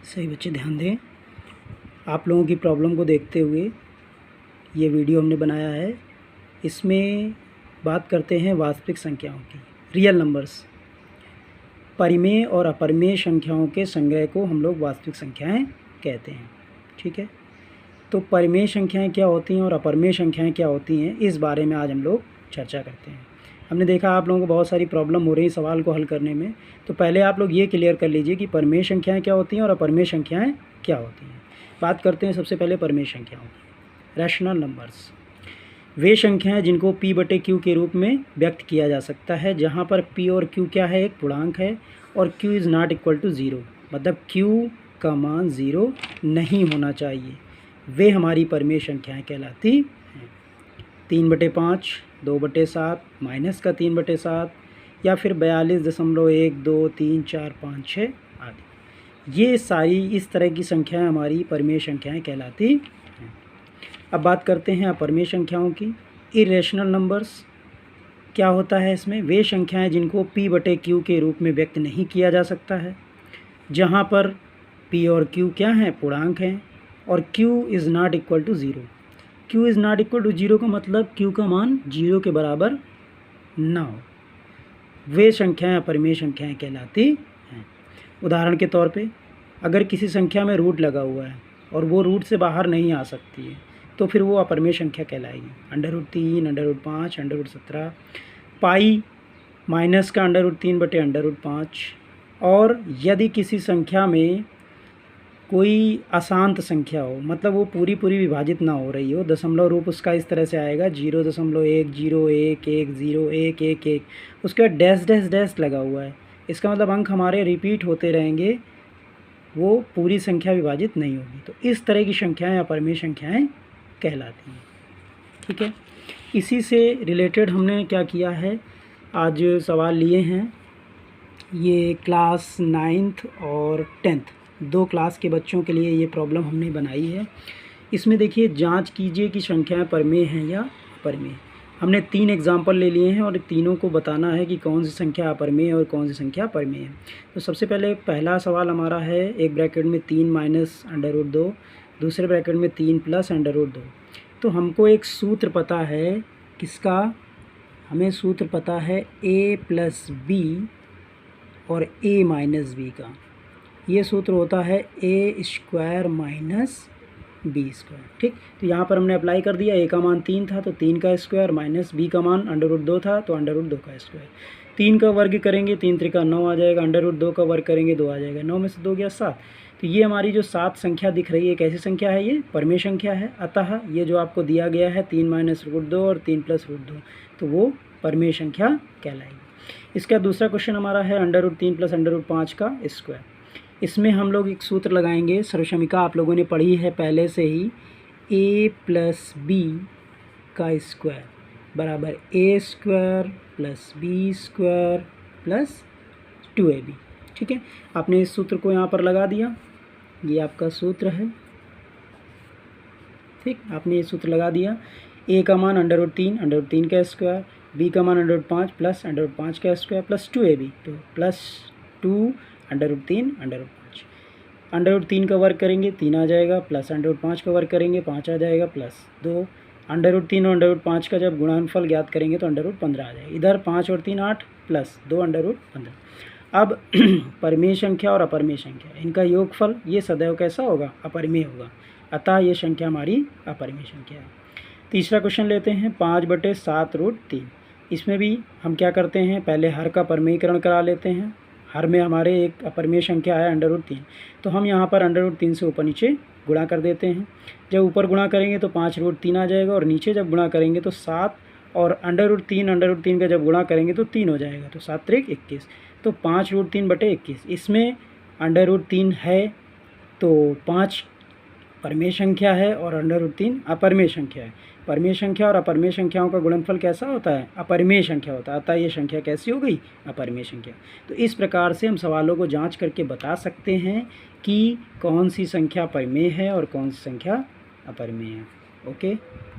सही बच्चे ध्यान दें, आप लोगों की प्रॉब्लम को देखते हुए ये वीडियो हमने बनाया है। इसमें बात करते हैं वास्तविक संख्याओं की, रियल नंबर्स। परिमेय और अपरिमेय संख्याओं के संग्रह को हम लोग वास्तविक संख्याएं कहते हैं। ठीक है, तो परिमेय संख्याएं क्या होती हैं और अपरिमेय संख्याएं क्या होती हैं, इस बारे में आज हम लोग चर्चा करते हैं। हमने देखा आप लोगों को बहुत सारी प्रॉब्लम हो रही है सवाल को हल करने में, तो पहले आप लोग ये क्लियर कर लीजिए कि परिमेय संख्याएं क्या होती हैं और अपरिमेय संख्याएं क्या होती हैं। बात करते हैं सबसे पहले परिमेय संख्याओं की। रैशनल नंबर्स वे संख्याएं जिनको p/q के रूप में व्यक्त किया जा सकता है, जहां पर p और q क्या है, एक पूर्णांक है और q is not equal to zero, मतलब q का मान ज़ीरो नहीं होना चाहिए, वे हमारी परिमेय संख्याएं कहलाती हैं। 3/5, 2/7, माइनस का 3/7 या फिर 42.1, 2, 3, 4, 5, 6 आदि, ये सारी इस तरह की संख्याएं हमारी परिमेय संख्याएं कहलाती हैं। अब बात करते हैं अपरिमेय संख्याओं की। इरेशनल नंबर्स क्या होता है इसमें, वे संख्याएं जिनको p/q के रूप में व्यक्त नहीं किया जा सकता है, जहां पर p और q क्या हैं, पूर्णांक हैं और q is not equal to zero. q is not equal to zero का मतलब q का मान जीरो के बराबर ना हो, वे संख्याएं अपरिमेय संख्याएं कहलाती हैं। उदाहरण के तौर पे अगर किसी संख्या में रूट लगा हुआ है और वो रूट से बाहर नहीं आ सकती है, तो फिर वो अपरिमेय संख्या कहलाएगी। √3, √5, √17, पाई माइनस का √3/√5। और यदि किसी संख्या में कोई अशांत संख्या हो, मतलब वो पूरी विभाजित ना हो रही हो, दशमलव रूप उसका इस तरह से आएगा 0.1, 0, 1, 1, 0, 1, 1, 1, उसके बाद डैश डैश डैश लगा हुआ है, इसका मतलब अंक हमारे रिपीट होते रहेंगे, वो पूरी संख्या विभाजित नहीं होगी, तो इस तरह की संख्याएं अपरिमेय संख्याएं कहलाती हैं। ठीक है, इसी से रिलेटेड हमने क्या किया है, आज सवाल लिए हैं, ये क्लास 9th और 10th दो क्लास के बच्चों के लिए ये प्रॉब्लम हमने बनाई है। इसमें देखिए जांच कीजिए कि संख्याएं परिमेय हैं या अपरिमेय। हमने 3 एग्जाम्पल ले लिए हैं और तीनों को बताना है कि कौन सी संख्या अपरिमेय और कौन सी संख्या परिमेय है। तो सबसे पहले पहला सवाल हमारा है, एक ब्रैकेट में 3 माइनस √2, दूसरे ब्रैकेट में 3 प्लस √2। तो हमको एक सूत्र पता है, किसका, हमें सूत्र पता है a + b और a - b का। ये सूत्र होता है a² - b²। ठीक, तो यहाँ पर हमने अप्लाई कर दिया। a का मान 3 था तो 3 का स्क्वायर, माइनस b का मान √2 था तो √2 का स्क्वायर। 3 का वर्ग करेंगे 3 त्रिका 9 आ जाएगा, √2 का वर्ग करेंगे 2 आ जाएगा, 9 में से 2 गया 7। तो ये हमारी जो 7 संख्या दिख रही है, कैसी संख्या है, ये परिमेय संख्या है। अतः ये जो आपको दिया गया है 3 - √2 और 3 + √2, तो वो परिमेय संख्या कहलाएगी। इसका दूसरा क्वेश्चन हमारा है √3 + √5 का स्क्वायर। इसमें हम लोग एक सूत्र लगाएंगे, सर्वसमीका आप लोगों ने पढ़ी है पहले से ही, a + b का स्क्वायर बराबर a² + b² + 2ab। ठीक है, आपने इस सूत्र को यहाँ पर लगा दिया, ये आपका सूत्र है। ठीक, आपने ये सूत्र लगा दिया। a का मान √3 का स्क्वायर, b का मान √5 + √5 का स्क्वायर + 2ab, तो +2 √3 √5। √3 का वर्ग करेंगे 3 आ जाएगा, प्लस √5 का वर्ग करेंगे 5 आ जाएगा, प्लस 2। √3 और √5 का जब गुणनफल ज्ञात करेंगे तो √15 आ जाएगा। इधर 5 और 3 8 प्लस 2 √15। अब परिमेय संख्या और अपरिमेय संख्या, इनका योगफल ये सदैव कैसा होगा, अपरिमेय होगा, अतः ये संख्या हमारी अपरिमेय संख्या है। तीसरा क्वेश्चन लेते हैं, 5/7√3। इसमें भी हम क्या करते हैं, पहले हर का परिमेयीकरण करा लेते हैं। हर में हमारे एक अपरिमेय संख्या है √3, तो हम यहाँ पर √3 से ऊपर नीचे गुणा कर देते हैं। जब ऊपर गुणा करेंगे तो 5√3 आ जाएगा और नीचे जब गुणा करेंगे तो 7, और √3 का जब गुणा करेंगे तो 3 हो जाएगा, तो 7 × 21, तो 5√3/21। इसमें √3 है तो 5 परिमेय संख्या है और √3 अपरिमेय संख्या है। परिमेय संख्या और अपरिमेय संख्याओं का गुणनफल कैसा होता है, अपरिमेय संख्या होता है, अतः ये संख्या कैसी हो गई, अपरिमेय संख्या। तो इस प्रकार से हम सवालों को जांच करके बता सकते हैं कि कौन सी संख्या परिमेय है और कौन सी संख्या अपरिमेय है। ओके।